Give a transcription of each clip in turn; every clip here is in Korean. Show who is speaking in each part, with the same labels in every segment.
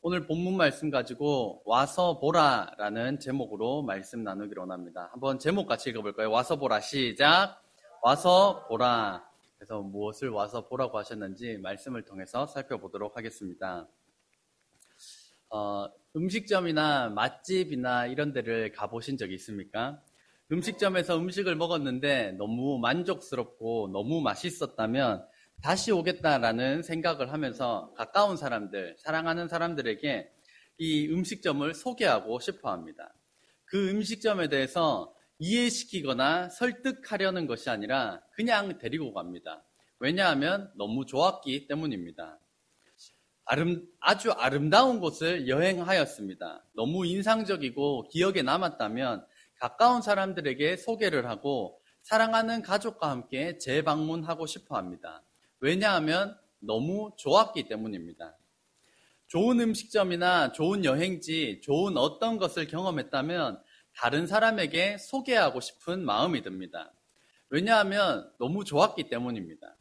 Speaker 1: 오늘 본문 말씀 가지고 와서 보라라는 제목으로 말씀 나누기로 원합니다. 한번 제목 같이 읽어볼까요? 와서 보라. 시작. 와서 보라. 그래서 무엇을 와서 보라고 하셨는지 말씀을 통해서 살펴보도록 하겠습니다. 음식점이나 맛집이나 이런 데를 가보신 적이 있습니까? 음식점에서 음식을 먹었는데 너무 만족스럽고 너무 맛있었다면 다시 오겠다라는 생각을 하면서 가까운 사람들, 사랑하는 사람들에게 이 음식점을 소개하고 싶어 합니다. 그 음식점에 대해서 이해시키거나 설득하려는 것이 아니라 그냥 데리고 갑니다. 왜냐하면 너무 좋았기 때문입니다. 아주 아름다운 곳을 여행하였습니다. 너무 인상적이고 기억에 남았다면 가까운 사람들에게 소개를 하고 사랑하는 가족과 함께 재방문하고 싶어 합니다. 왜냐하면 너무 좋았기 때문입니다. 좋은 음식점이나 좋은 여행지, 좋은 어떤 것을 경험했다면 다른 사람에게 소개하고 싶은 마음이 듭니다. 왜냐하면 너무 좋았기 때문입니다.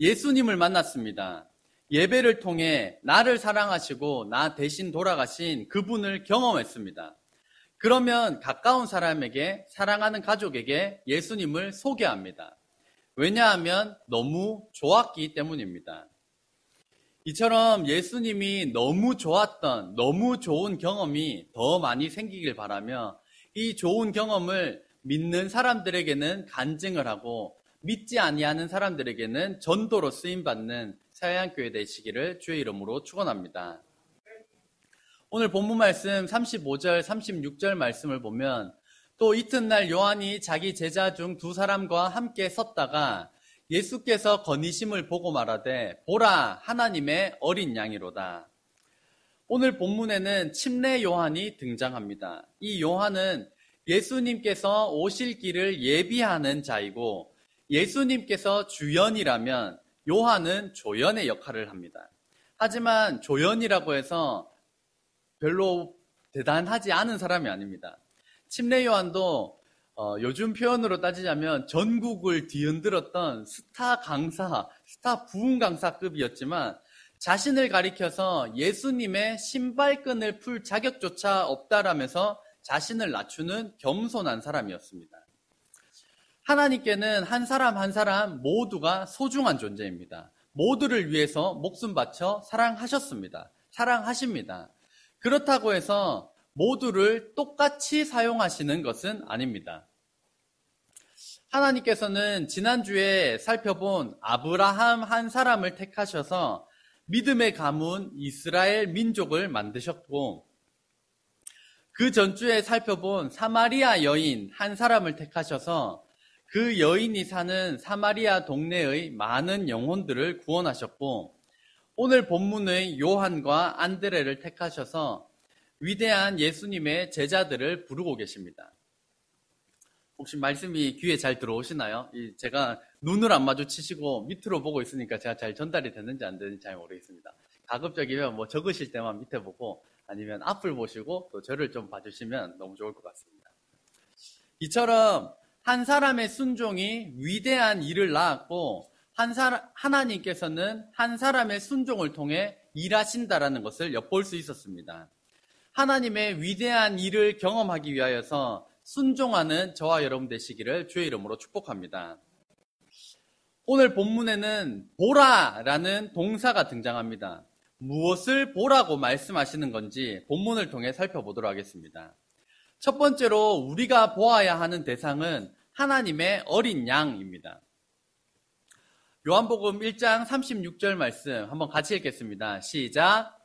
Speaker 1: 예수님을 만났습니다. 예배를 통해 나를 사랑하시고 나 대신 돌아가신 그분을 경험했습니다. 그러면 가까운 사람에게, 사랑하는 가족에게 예수님을 소개합니다. 왜냐하면 너무 좋았기 때문입니다. 이처럼 예수님이 너무 좋았던, 너무 좋은 경험이 더 많이 생기길 바라며 이 좋은 경험을 믿는 사람들에게는 간증을 하고 믿지 아니하는 사람들에게는 전도로 쓰임받는 사회한교회 되시기를 주의 이름으로 축원합니다. 오늘 본문 말씀 35절, 36절 말씀을 보면 또 이튿날 요한이 자기 제자 중 두 사람과 함께 섰다가 예수께서 거니심을 보고 말하되 보라 하나님의 어린 양이로다. 오늘 본문에는 침례 요한이 등장합니다. 이 요한은 예수님께서 오실 길을 예비하는 자이고 예수님께서 주연이라면 요한은 조연의 역할을 합니다. 하지만 조연이라고 해서 별로 대단하지 않은 사람이 아닙니다. 침례 요한도 요즘 표현으로 따지자면 전국을 뒤흔들었던 스타 강사, 스타 부흥 강사급이었지만 자신을 가리켜서 예수님의 신발끈을 풀 자격조차 없다라면서 자신을 낮추는 겸손한 사람이었습니다. 하나님께는 한 사람 한 사람 모두가 소중한 존재입니다. 모두를 위해서 목숨 바쳐 사랑하셨습니다. 사랑하십니다. 그렇다고 해서 모두를 똑같이 사용하시는 것은 아닙니다. 하나님께서는 지난주에 살펴본 아브라함 한 사람을 택하셔서 믿음의 가문 이스라엘 민족을 만드셨고 그 전주에 살펴본 사마리아 여인 한 사람을 택하셔서 그 여인이 사는 사마리아 동네의 많은 영혼들을 구원하셨고 오늘 본문의 요한과 안드레를 택하셔서 위대한 예수님의 제자들을 부르고 계십니다. 혹시 말씀이 귀에 잘 들어오시나요? 제가 눈을 안 마주치시고 밑으로 보고 있으니까 제가 잘 전달이 됐는지 안 되는지 잘 모르겠습니다. 가급적이면 적으실 때만 밑에 보고 아니면 앞을 보시고 또 저를 좀 봐주시면 너무 좋을 것 같습니다. 이처럼 한 사람의 순종이 위대한 일을 낳았고 하나님께서는 한 사람의 순종을 통해 일하신다라는 것을 엿볼 수 있었습니다. 하나님의 위대한 일을 경험하기 위하여서 순종하는 저와 여러분 되시기를 주의 이름으로 축복합니다. 오늘 본문에는 보라라는 동사가 등장합니다. 무엇을 보라고 말씀하시는 건지 본문을 통해 살펴보도록 하겠습니다. 첫 번째로 우리가 보아야 하는 대상은 하나님의 어린 양입니다. 요한복음 1장 36절 말씀 한번 같이 읽겠습니다. 시작.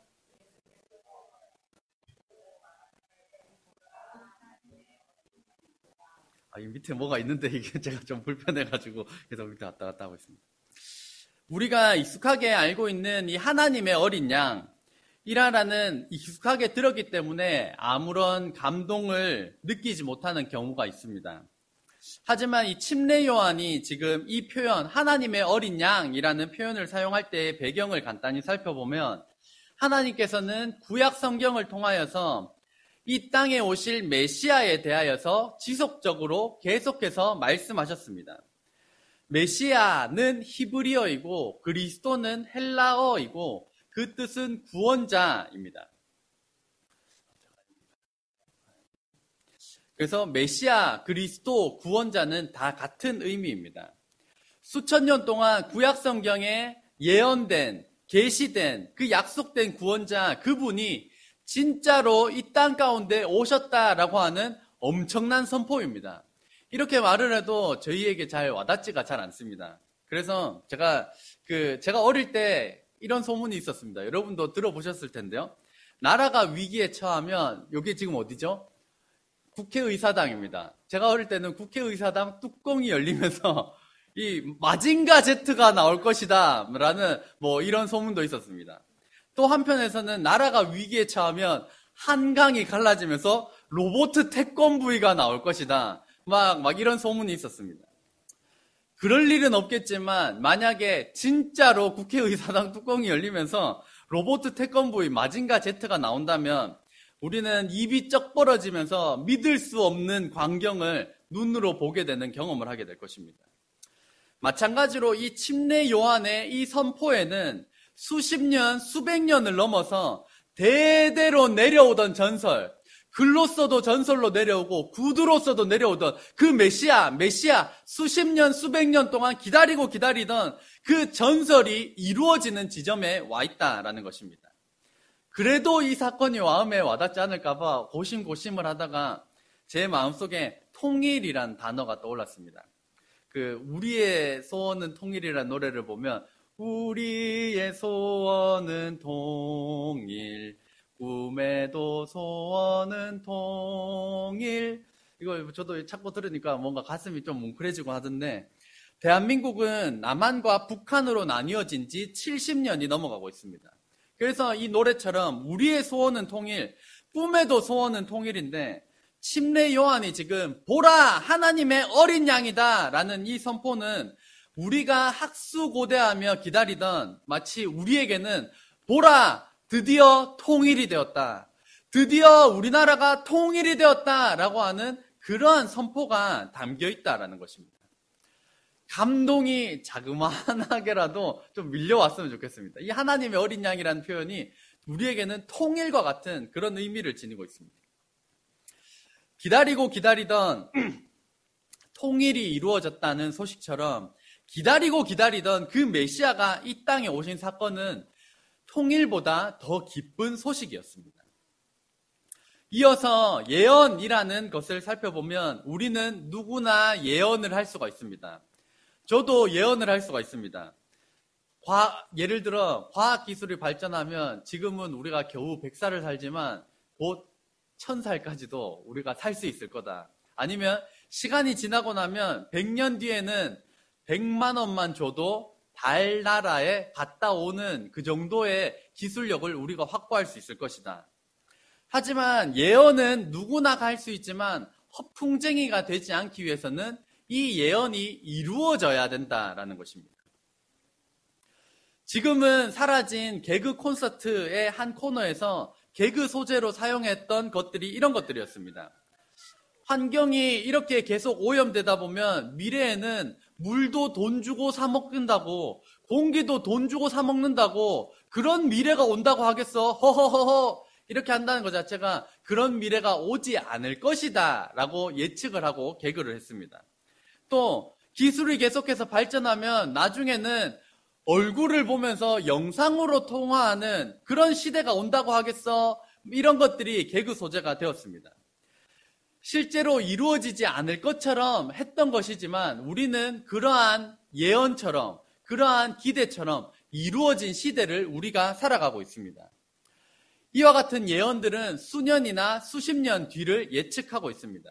Speaker 1: 이 밑에 뭐가 있는데 이게 제가 좀 불편해가지고 계속 밑에 왔다 갔다 하고 있습니다. 우리가 익숙하게 알고 있는 이 하나님의 어린 양이라는 익숙하게 들었기 때문에 아무런 감동을 느끼지 못하는 경우가 있습니다. 하지만 이 침례 요한이 지금 이 표현 하나님의 어린 양이라는 표현을 사용할 때의 배경을 간단히 살펴보면 하나님께서는 구약 성경을 통하여서 이 땅에 오실 메시아에 대하여서 지속적으로 계속해서 말씀하셨습니다. 메시아는 히브리어이고 그리스도는 헬라어이고 그 뜻은 구원자입니다. 그래서 메시아, 그리스도, 구원자는 다 같은 의미입니다. 수천 년 동안 구약 성경에 예언된, 계시된, 그 약속된 구원자, 그분이 진짜로 이 땅 가운데 오셨다라고 하는 엄청난 선포입니다. 이렇게 말을 해도 저희에게 잘 와닿지가 잘 않습니다. 그래서 제가 어릴 때 이런 소문이 있었습니다. 여러분도 들어보셨을 텐데요. 나라가 위기에 처하면, 여기 지금 어디죠? 국회의사당입니다. 제가 어릴 때는 국회의사당 뚜껑이 열리면서 이 마징가 제트가 나올 것이다 라는 이런 소문도 있었습니다. 또 한편에서는 나라가 위기에 처하면 한강이 갈라지면서 로봇 태권브이가 나올 것이다. 막 이런 소문이 있었습니다. 그럴 일은 없겠지만 만약에 진짜로 국회의사당 뚜껑이 열리면서 로봇 태권브이 마징가 제트가 나온다면 우리는 입이 쩍 벌어지면서 믿을 수 없는 광경을 눈으로 보게 되는 경험을 하게 될 것입니다. 마찬가지로 이 침례 요한의 이 선포에는 수십 년, 수백 년을 넘어서 대대로 내려오던 전설, 글로서도 전설로 내려오고 구두로서도 내려오던 그 메시아 수십 년, 수백 년 동안 기다리던 그 전설이 이루어지는 지점에 와 있다라는 것입니다. 그래도 이 사건이 마음에 와닿지 않을까봐 고심고심을 하다가 제 마음속에 통일이란 단어가 떠올랐습니다. 우리의 소원은 통일이라는 노래를 보면 우리의 소원은 통일, 꿈에도 소원은 통일. 이거 저도 찾고 들으니까 뭔가 가슴이 좀 뭉클해지고 하던데, 대한민국은 남한과 북한으로 나뉘어진 지 70년이 넘어가고 있습니다. 그래서 이 노래처럼 우리의 소원은 통일, 꿈에도 소원은 통일인데, 침례 요한이 지금 보라 하나님의 어린 양이다 라는 이 선포는 우리가 학수고대하며 기다리던, 마치 우리에게는 보라 드디어 통일이 되었다, 드디어 우리나라가 통일이 되었다 라고 하는 그러한 선포가 담겨 있다라는 것입니다. 감동이 자그마하게라도 좀 밀려왔으면 좋겠습니다. 이 하나님의 어린 양이라는 표현이 우리에게는 통일과 같은 그런 의미를 지니고 있습니다. 기다리던 통일이 이루어졌다는 소식처럼 기다리던 그 메시아가 이 땅에 오신 사건은 통일보다 더 기쁜 소식이었습니다. 이어서 예언이라는 것을 살펴보면 우리는 누구나 예언을 할 수가 있습니다. 저도 예언을 할 수가 있습니다. 예를 들어 과학기술이 발전하면 지금은 우리가 겨우 100살을 살지만 곧 1000살까지도 우리가 살 수 있을 거다. 아니면 시간이 지나고 나면 100년 뒤에는 100만 원만 줘도 달나라에 갔다 오는 그 정도의 기술력을 우리가 확보할 수 있을 것이다. 하지만 예언은 누구나 할 수 있지만 허풍쟁이가 되지 않기 위해서는 이 예언이 이루어져야 된다라는 것입니다. 지금은 사라진 개그 콘서트의 한 코너에서 개그 소재로 사용했던 것들이 이런 것들이었습니다. 환경이 이렇게 계속 오염되다 보면 미래에는 물도 돈 주고 사 먹는다고, 공기도 돈 주고 사 먹는다고, 그런 미래가 온다고 하겠어? 허허허허. 이렇게 한다는 것 자체가 그런 미래가 오지 않을 것이다 라고 예측을 하고 개그를 했습니다. 또 기술이 계속해서 발전하면 나중에는 얼굴을 보면서 영상으로 통화하는 그런 시대가 온다고 하겠어? 이런 것들이 개그 소재가 되었습니다. 실제로 이루어지지 않을 것처럼 했던 것이지만 우리는 그러한 예언처럼, 그러한 기대처럼 이루어진 시대를 우리가 살아가고 있습니다. 이와 같은 예언들은 수년이나 수십 년 뒤를 예측하고 있습니다.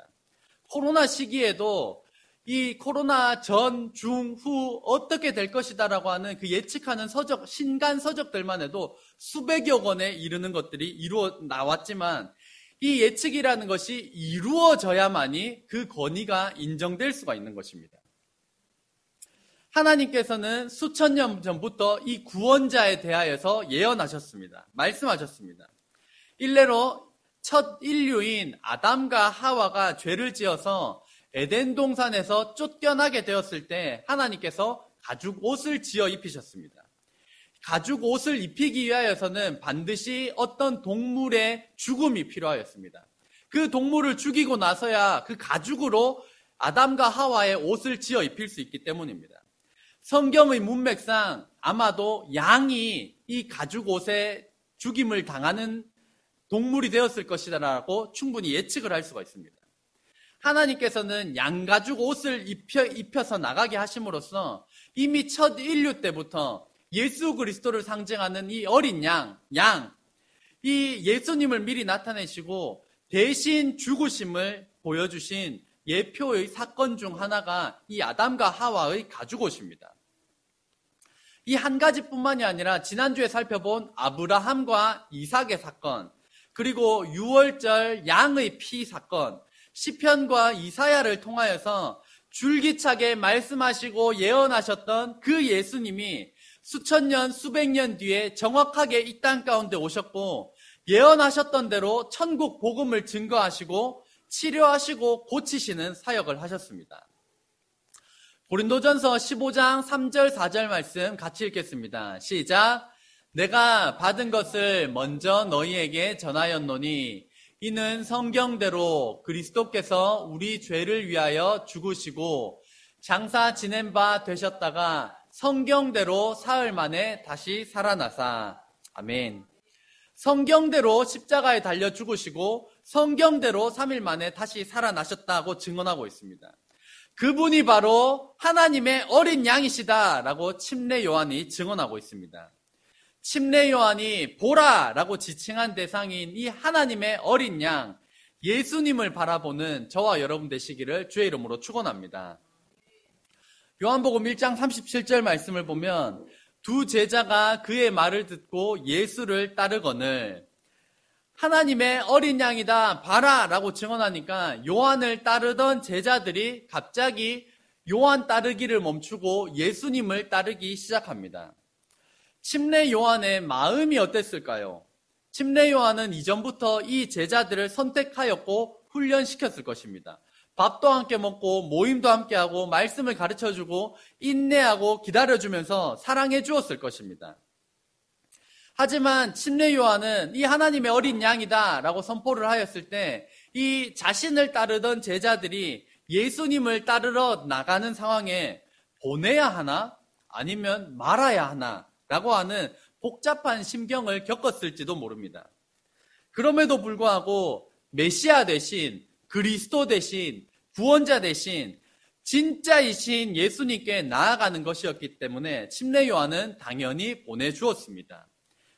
Speaker 1: 코로나 시기에도 이 코로나 전, 중, 후 어떻게 될 것이다라고 하는 그 예측하는 서적, 신간 서적들만 해도 수백여 권에 이르는 것들이 나왔지만 이 예측이라는 것이 이루어져야만이 그 권위가 인정될 수가 있는 것입니다. 하나님께서는 수천 년 전부터 이 구원자에 대하여서 예언하셨습니다. 말씀하셨습니다. 일례로 첫 인류인 아담과 하와가 죄를 지어서 에덴 동산에서 쫓겨나게 되었을 때 하나님께서 가죽 옷을 지어 입히셨습니다. 가죽 옷을 입히기 위하여서는 반드시 어떤 동물의 죽음이 필요하였습니다. 그 동물을 죽이고 나서야 그 가죽으로 아담과 하와의 옷을 지어 입힐 수 있기 때문입니다. 성경의 문맥상 아마도 양이 이 가죽 옷에 죽임을 당하는 동물이 되었을 것이라고 충분히 예측을 할 수가 있습니다. 하나님께서는 양가죽 옷을 입혀서 나가게 하심으로써 이미 첫 인류 때부터 예수 그리스도를 상징하는 이 어린 이 예수님을 미리 나타내시고 대신 죽으심을 보여주신 예표의 사건 중 하나가 이 아담과 하와의 가죽 옷입니다. 이 한 가지뿐만이 아니라 지난주에 살펴본 아브라함과 이삭의 사건, 그리고 유월절 양의 피 사건, 시편과 이사야를 통하여서 줄기차게 말씀하시고 예언하셨던 그 예수님이 수천 년, 수백 년 뒤에 정확하게 이 땅 가운데 오셨고 예언하셨던 대로 천국 복음을 증거하시고 치료하시고 고치시는 사역을 하셨습니다. 고린도전서 15장 3절 4절 말씀 같이 읽겠습니다. 시작. 내가 받은 것을 먼저 너희에게 전하였노니 이는 성경대로 그리스도께서 우리 죄를 위하여 죽으시고 장사 지낸 바 되셨다가 성경대로 사흘 만에 다시 살아나사. 아멘. 성경대로 십자가에 달려 죽으시고 성경대로 3일 만에 다시 살아나셨다고 증언하고 있습니다. 그분이 바로 하나님의 어린 양이시다라고 침례 요한이 증언하고 있습니다. 침례 요한이 보라라고 지칭한 대상인 이 하나님의 어린 양, 예수님을 바라보는 저와 여러분 되시기를 주의 이름으로 축원합니다. 요한복음 1장 37절 말씀을 보면 두 제자가 그의 말을 듣고 예수를 따르거늘 하나님의 어린 양이다 봐라라고 증언하니까 요한을 따르던 제자들이 갑자기 요한 따르기를 멈추고 예수님을 따르기 시작합니다. 침례 요한의 마음이 어땠을까요? 침례 요한은 이전부터 이 제자들을 선택하였고 훈련시켰을 것입니다. 밥도 함께 먹고 모임도 함께하고 말씀을 가르쳐주고 인내하고 기다려주면서 사랑해 주었을 것입니다. 하지만 침례 요한은 이 하나님의 어린 양이다 라고 선포를 하였을 때 이 자신을 따르던 제자들이 예수님을 따르러 나가는 상황에 보내야 하나 아니면 말아야 하나 라고 하는 복잡한 심경을 겪었을지도 모릅니다. 그럼에도 불구하고 메시아 대신 그리스도 대신 구원자 대신 진짜이신 예수님께 나아가는 것이었기 때문에 침례 요한은 당연히 보내주었습니다.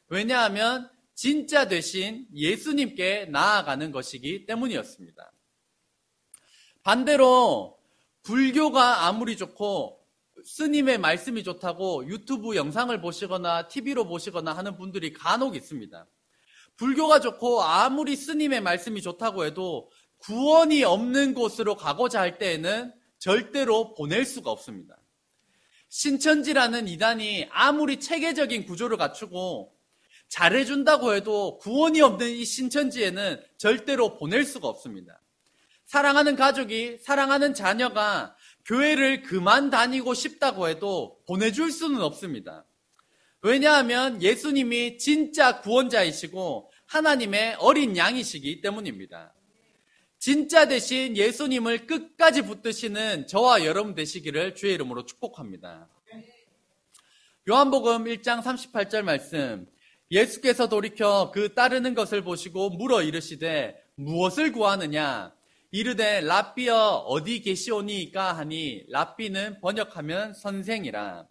Speaker 1: 왜냐하면 진짜 되신 예수님께 나아가는 것이기 때문이었습니다. 반대로 불교가 아무리 좋고 스님의 말씀이 좋다고 유튜브 영상을 보시거나 TV로 보시거나 하는 분들이 간혹 있습니다. 불교가 좋고 아무리 스님의 말씀이 좋다고 해도 구원이 없는 곳으로 가고자 할 때에는 절대로 보낼 수가 없습니다. 신천지라는 이단이 아무리 체계적인 구조를 갖추고 잘해준다고 해도 구원이 없는 이 신천지에는 절대로 보낼 수가 없습니다. 사랑하는 가족이, 사랑하는 자녀가 교회를 그만 다니고 싶다고 해도 보내줄 수는 없습니다. 왜냐하면 예수님이 진짜 구원자이시고 하나님의 어린 양이시기 때문입니다. 진짜 되신 예수님을 끝까지 붙드시는 저와 여러분 되시기를 주의 이름으로 축복합니다. 요한복음 1장 38절 말씀, 예수께서 돌이켜 그 따르는 것을 보시고 물어 이르시되 무엇을 구하느냐? 이르되 랍비여 어디 계시오니이까 하니 랍비는 번역하면 선생이라.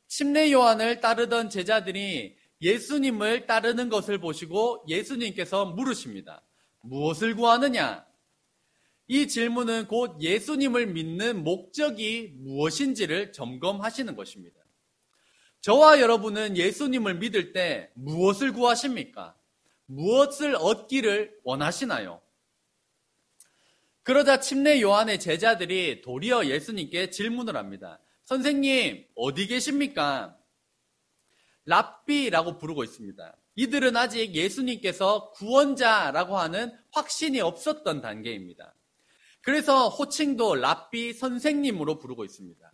Speaker 1: 침례 요한을 따르던 제자들이 예수님을 따르는 것을 보시고 예수님께서 물으십니다. 무엇을 구하느냐? 이 질문은 곧 예수님을 믿는 목적이 무엇인지를 점검하시는 것입니다. 저와 여러분은 예수님을 믿을 때 무엇을 구하십니까? 무엇을 얻기를 원하시나요? 그러자 침례 요한의 제자들이 도리어 예수님께 질문을 합니다. 선생님, 어디 계십니까? 랍비라고 부르고 있습니다. 이들은 아직 예수님께서 구원자라고 하는 확신이 없었던 단계입니다. 그래서 호칭도 랍비 선생님으로 부르고 있습니다.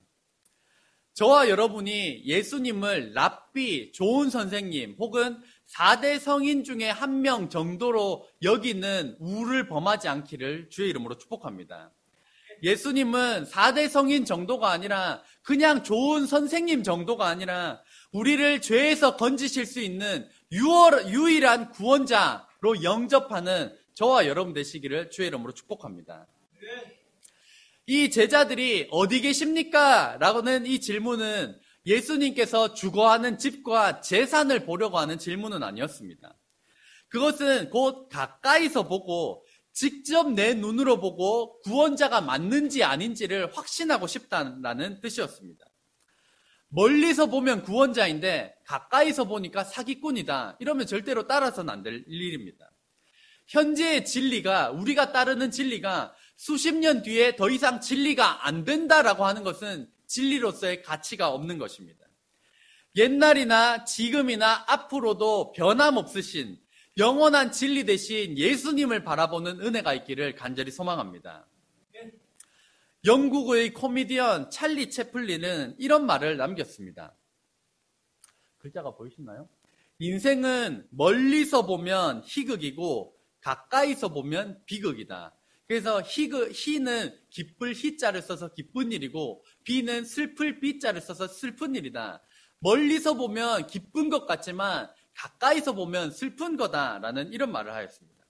Speaker 1: 저와 여러분이 예수님을 랍비, 좋은 선생님 혹은 4대 성인 중에 한 명 정도로 여기는 우를 범하지 않기를 주의 이름으로 축복합니다. 예수님은 4대 성인 정도가 아니라 그냥 좋은 선생님 정도가 아니라 우리를 죄에서 건지실 수 있는 유일한 구원자로 영접하는 저와 여러분 되시기를 주의 이름으로 축복합니다. 이 제자들이 어디 계십니까? 라고는 이 질문은 예수님께서 주거하는 집과 재산을 보려고 하는 질문은 아니었습니다. 그것은 곧 가까이서 보고 직접 내 눈으로 보고 구원자가 맞는지 아닌지를 확신하고 싶다는 뜻이었습니다. 멀리서 보면 구원자인데 가까이서 보니까 사기꾼이다. 이러면 절대로 따라서는 안 될 일입니다. 현재의 진리가, 우리가 따르는 진리가 수십 년 뒤에 더 이상 진리가 안 된다라고 하는 것은 진리로서의 가치가 없는 것입니다. 옛날이나 지금이나 앞으로도 변함없으신 영원한 진리 대신 예수님을 바라보는 은혜가 있기를 간절히 소망합니다. 영국의 코미디언 찰리 채플린은 이런 말을 남겼습니다. 글자가 보이시나요? 인생은 멀리서 보면 희극이고 가까이서 보면 비극이다. 그래서 희는 기쁠 희자를 써서 기쁜 일이고 비는 슬플 비자를 써서 슬픈 일이다. 멀리서 보면 기쁜 것 같지만 가까이서 보면 슬픈 거다라는 이런 말을 하였습니다.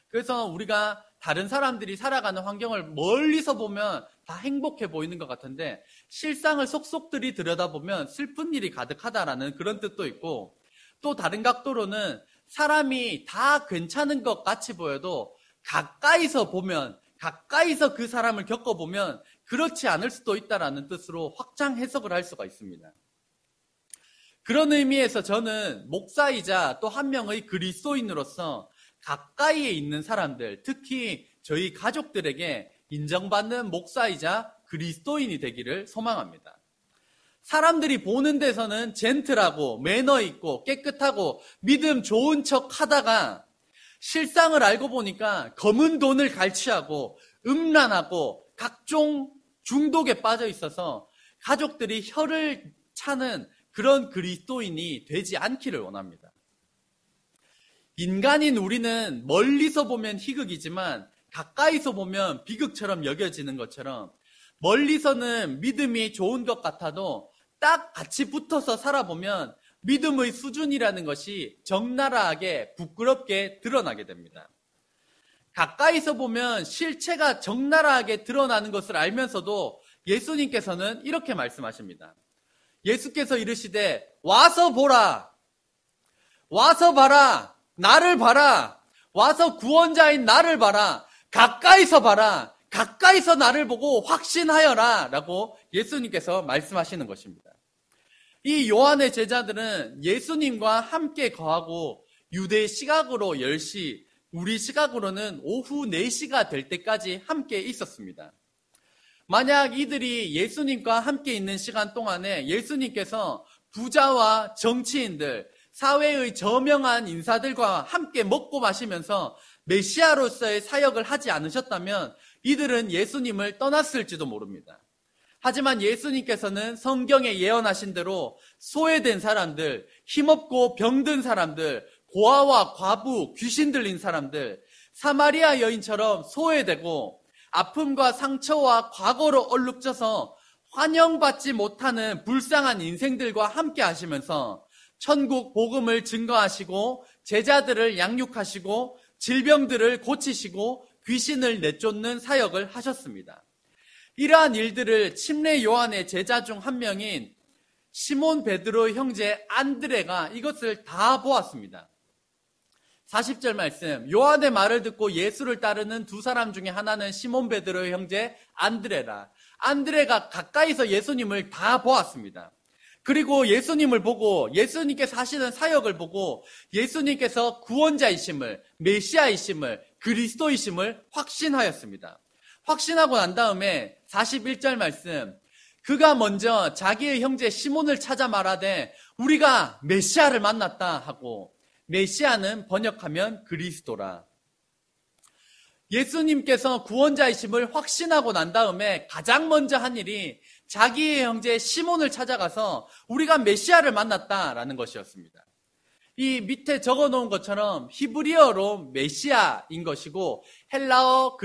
Speaker 1: 그래서 우리가 다른 사람들이 살아가는 환경을 멀리서 보면 다 행복해 보이는 것 같은데 실상을 속속들이 들여다보면 슬픈 일이 가득하다라는 그런 뜻도 있고, 또 다른 각도로는 사람이 다 괜찮은 것 같이 보여도 가까이서 보면, 가까이서 그 사람을 겪어보면 그렇지 않을 수도 있다라는 뜻으로 확장 해석을 할 수가 있습니다. 그런 의미에서 저는 목사이자 또 한 명의 그리스도인으로서 가까이에 있는 사람들, 특히 저희 가족들에게 인정받는 목사이자 그리스도인이 되기를 소망합니다. 사람들이 보는 데서는 젠틀하고 매너 있고 깨끗하고 믿음 좋은 척 하다가 실상을 알고 보니까 검은 돈을 갈취하고 음란하고 각종 중독에 빠져 있어서 가족들이 혀를 차는 그런 그리스도인이 되지 않기를 원합니다. 인간인 우리는 멀리서 보면 희극이지만 가까이서 보면 비극처럼 여겨지는 것처럼 멀리서는 믿음이 좋은 것 같아도 딱 같이 붙어서 살아보면 믿음의 수준이라는 것이 적나라하게 부끄럽게 드러나게 됩니다. 가까이서 보면 실체가 적나라하게 드러나는 것을 알면서도 예수님께서는 이렇게 말씀하십니다. 예수께서 이르시되 와서 보라, 와서 봐라, 나를 봐라, 와서 구원자인 나를 봐라, 가까이서 봐라, 가까이서 나를 보고 확신하여라 라고 예수님께서 말씀하시는 것입니다. 이 요한의 제자들은 예수님과 함께 거하고 유대 시각으로 10시, 우리 시각으로는 오후 4시가 될 때까지 함께 있었습니다. 만약 이들이 예수님과 함께 있는 시간 동안에 예수님께서 부자와 정치인들, 사회의 저명한 인사들과 함께 먹고 마시면서 메시아로서의 사역을 하지 않으셨다면 이들은 예수님을 떠났을지도 모릅니다. 하지만 예수님께서는 성경에 예언하신 대로 소외된 사람들, 힘없고 병든 사람들, 고아와 과부, 귀신 들린 사람들, 사마리아 여인처럼 소외되고 아픔과 상처와 과거로 얼룩져서 환영받지 못하는 불쌍한 인생들과 함께 하시면서 천국 복음을 증거하시고 제자들을 양육하시고 질병들을 고치시고 귀신을 내쫓는 사역을 하셨습니다. 이러한 일들을 침례 요한의 제자 중 한 명인 시몬 베드로의 형제 안드레가 이것을 다 보았습니다. 40절 말씀, 요한의 말을 듣고 예수를 따르는 두 사람 중에 하나는 시몬 베드로의 형제 안드레라. 안드레가 가까이서 예수님을 다 보았습니다. 그리고 예수님을 보고 예수님께서 하시는 사역을 보고 예수님께서 구원자이심을, 메시아이심을, 그리스도이심을 확신하였습니다. 확신하고 난 다음에 41절 말씀, 그가 먼저 자기의 형제 시몬을 찾아 말하되 우리가 메시아를 만났다 하고, 메시아는 번역하면 그리스도라. 예수님께서 구원자이심을 확신하고 난 다음에 가장 먼저 한 일이 자기의 형제 시몬을 찾아가서 우리가 메시아를 만났다라는 것이었습니다. 이 밑에 적어놓은 것처럼 히브리어로 메시아인 것이고 헬라어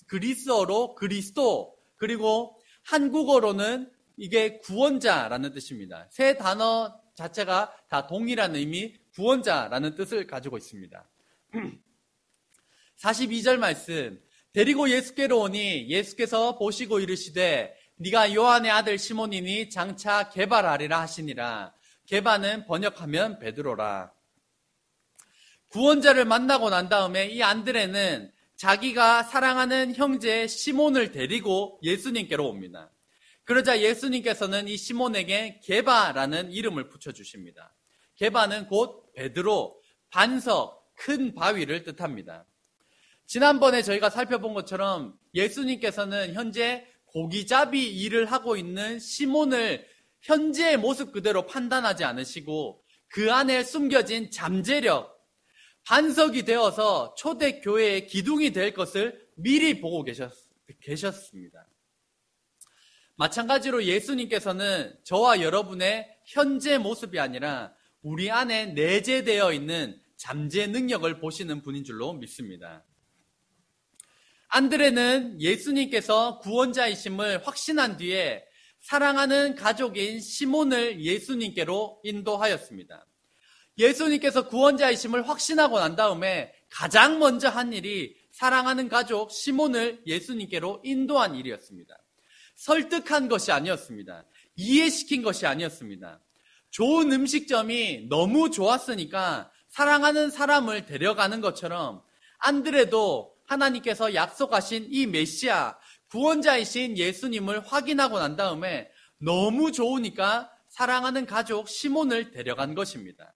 Speaker 1: 그리스어로 그리스도, 그리고 한국어로는 이게 구원자라는 뜻입니다. 세 단어 자체가 다 동일한 의미, 구원자라는 뜻을 가지고 있습니다. 42절 말씀, 데리고 예수께로 오니 예수께서 보시고 이르시되 네가 요한의 아들 시몬이니 장차 게바라리라 하시니라. 게바는 번역하면 베드로라. 구원자를 만나고 난 다음에 이 안드레는 자기가 사랑하는 형제 시몬을 데리고 예수님께로 옵니다. 그러자 예수님께서는 이 시몬에게 게바라는 이름을 붙여주십니다. 게바는 곧 베드로, 반석, 큰 바위를 뜻합니다. 지난번에 저희가 살펴본 것처럼 예수님께서는 현재 고기잡이 일을 하고 있는 시몬을 현재의 모습 그대로 판단하지 않으시고 그 안에 숨겨진 잠재력, 반석이 되어서 초대교회의 기둥이 될 것을 미리 보고 계셨습니다. 마찬가지로 예수님께서는 저와 여러분의 현재 모습이 아니라 우리 안에 내재되어 있는 잠재 능력을 보시는 분인 줄로 믿습니다. 안드레는 예수님께서 구원자이심을 확신한 뒤에 사랑하는 가족인 시몬을 예수님께로 인도하였습니다. 예수님께서 구원자이심을 확신하고 난 다음에 가장 먼저 한 일이 사랑하는 가족 시몬을 예수님께로 인도한 일이었습니다. 설득한 것이 아니었습니다. 이해시킨 것이 아니었습니다. 좋은 음식점이 너무 좋았으니까 사랑하는 사람을 데려가는 것처럼 안드레도 하나님께서 약속하신 이 메시아, 구원자이신 예수님을 확인하고 난 다음에 너무 좋으니까 사랑하는 가족 시몬을 데려간 것입니다.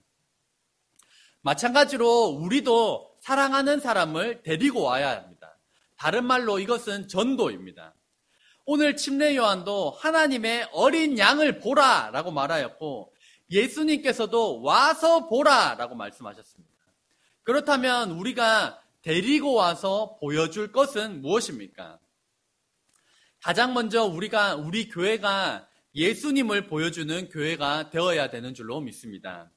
Speaker 1: 마찬가지로 우리도 사랑하는 사람을 데리고 와야 합니다. 다른 말로 이것은 전도입니다. 오늘 침례 요한도 하나님의 어린 양을 보라라고 말하였고 예수님께서도 와서 보라라고 말씀하셨습니다. 그렇다면 우리가 데리고 와서 보여줄 것은 무엇입니까? 가장 먼저 우리 교회가 예수님을 보여주는 교회가 되어야 되는 줄로 믿습니다.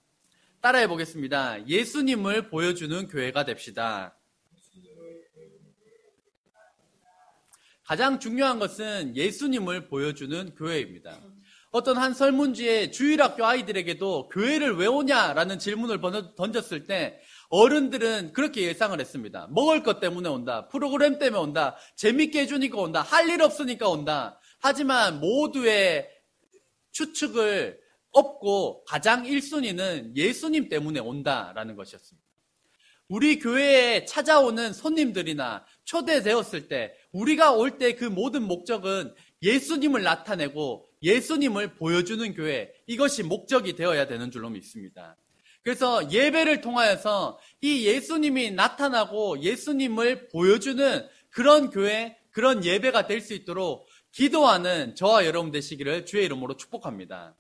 Speaker 1: 따라해 보겠습니다. 예수님을 보여주는 교회가 됩시다. 가장 중요한 것은 예수님을 보여주는 교회입니다. 어떤 한 설문지에 주일학교 아이들에게도 교회를 왜 오냐라는 질문을 던졌을 때 어른들은 그렇게 예상을 했습니다. 먹을 것 때문에 온다. 프로그램 때문에 온다. 재밌게 해주니까 온다. 할 일 없으니까 온다. 하지만 모두의 추측을 엎고 가장 1순위는 예수님 때문에 온다라는 것이었습니다. 우리 교회에 찾아오는 손님들이나 초대되었을 때 우리가 올 때 그 모든 목적은 예수님을 나타내고 예수님을 보여주는 교회, 이것이 목적이 되어야 되는 줄로 믿습니다. 그래서 예배를 통하여서 이 예수님이 나타나고 예수님을 보여주는 그런 교회, 그런 예배가 될 수 있도록 기도하는 저와 여러분 되시기를 주의 이름으로 축복합니다.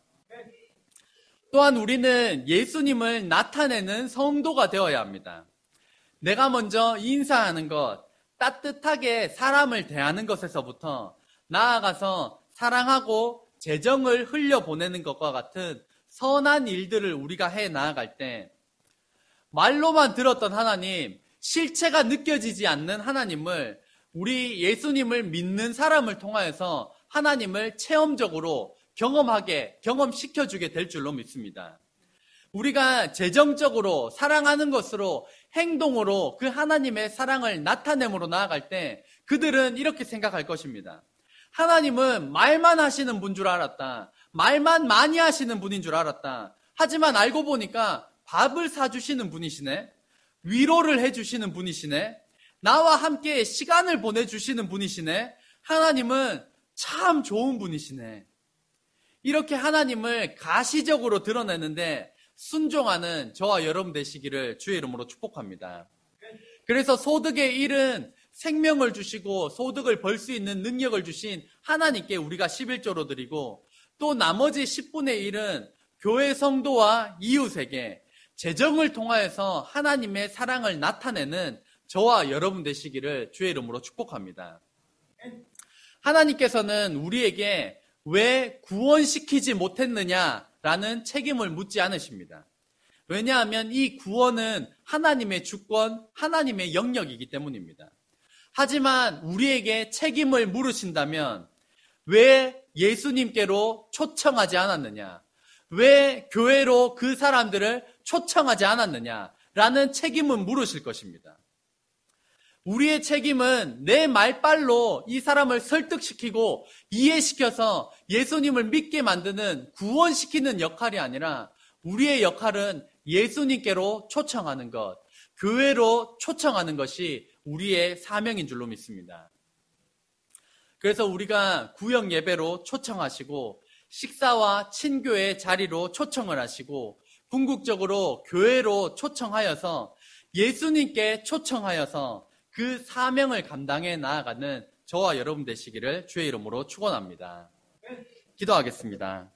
Speaker 1: 또한 우리는 예수님을 나타내는 성도가 되어야 합니다. 내가 먼저 인사하는 것, 따뜻하게 사람을 대하는 것에서부터 나아가서 사랑하고 재정을 흘려보내는 것과 같은 선한 일들을 우리가 해 나아갈 때 말로만 들었던 하나님, 실체가 느껴지지 않는 하나님을 우리 예수님을 믿는 사람을 통하여서 하나님을 체험적으로 경험시켜주게 될 줄로 믿습니다. 우리가 재정적으로 사랑하는 것으로 행동으로 그 하나님의 사랑을 나타내므로 나아갈 때 그들은 이렇게 생각할 것입니다. 하나님은 말만 하시는 분 줄 알았다. 말만 많이 하시는 분인 줄 알았다. 하지만 알고 보니까 밥을 사주시는 분이시네. 위로를 해주시는 분이시네. 나와 함께 시간을 보내주시는 분이시네. 하나님은 참 좋은 분이시네. 이렇게 하나님을 가시적으로 드러내는데 순종하는 저와 여러분 되시기를 주의 이름으로 축복합니다. 그래서 소득의 1은 생명을 주시고 소득을 벌 수 있는 능력을 주신 하나님께 우리가 11조로 드리고 또 나머지 10분의 1은 교회 성도와 이웃에게 재정을 통하여서 하나님의 사랑을 나타내는 저와 여러분 되시기를 주의 이름으로 축복합니다. 하나님께서는 우리에게 왜 구원시키지 못했느냐라는 책임을 묻지 않으십니다. 왜냐하면 이 구원은 하나님의 주권, 하나님의 영역이기 때문입니다. 하지만 우리에게 책임을 물으신다면 왜 예수님께로 초청하지 않았느냐? 왜 교회로 그 사람들을 초청하지 않았느냐라는 책임은 물으실 것입니다. 우리의 책임은 내 말빨로 이 사람을 설득시키고 이해시켜서 예수님을 믿게 만드는 구원시키는 역할이 아니라 우리의 역할은 예수님께로 초청하는 것, 교회로 초청하는 것이 우리의 사명인 줄로 믿습니다. 그래서 우리가 구역 예배로 초청하시고 식사와 친교의 자리로 초청을 하시고 궁극적으로 교회로 초청하여서 예수님께 초청하여서 그 사명을 감당해 나아가는 저와 여러분 되시기를 주의 이름으로 축원합니다. 기도하겠습니다.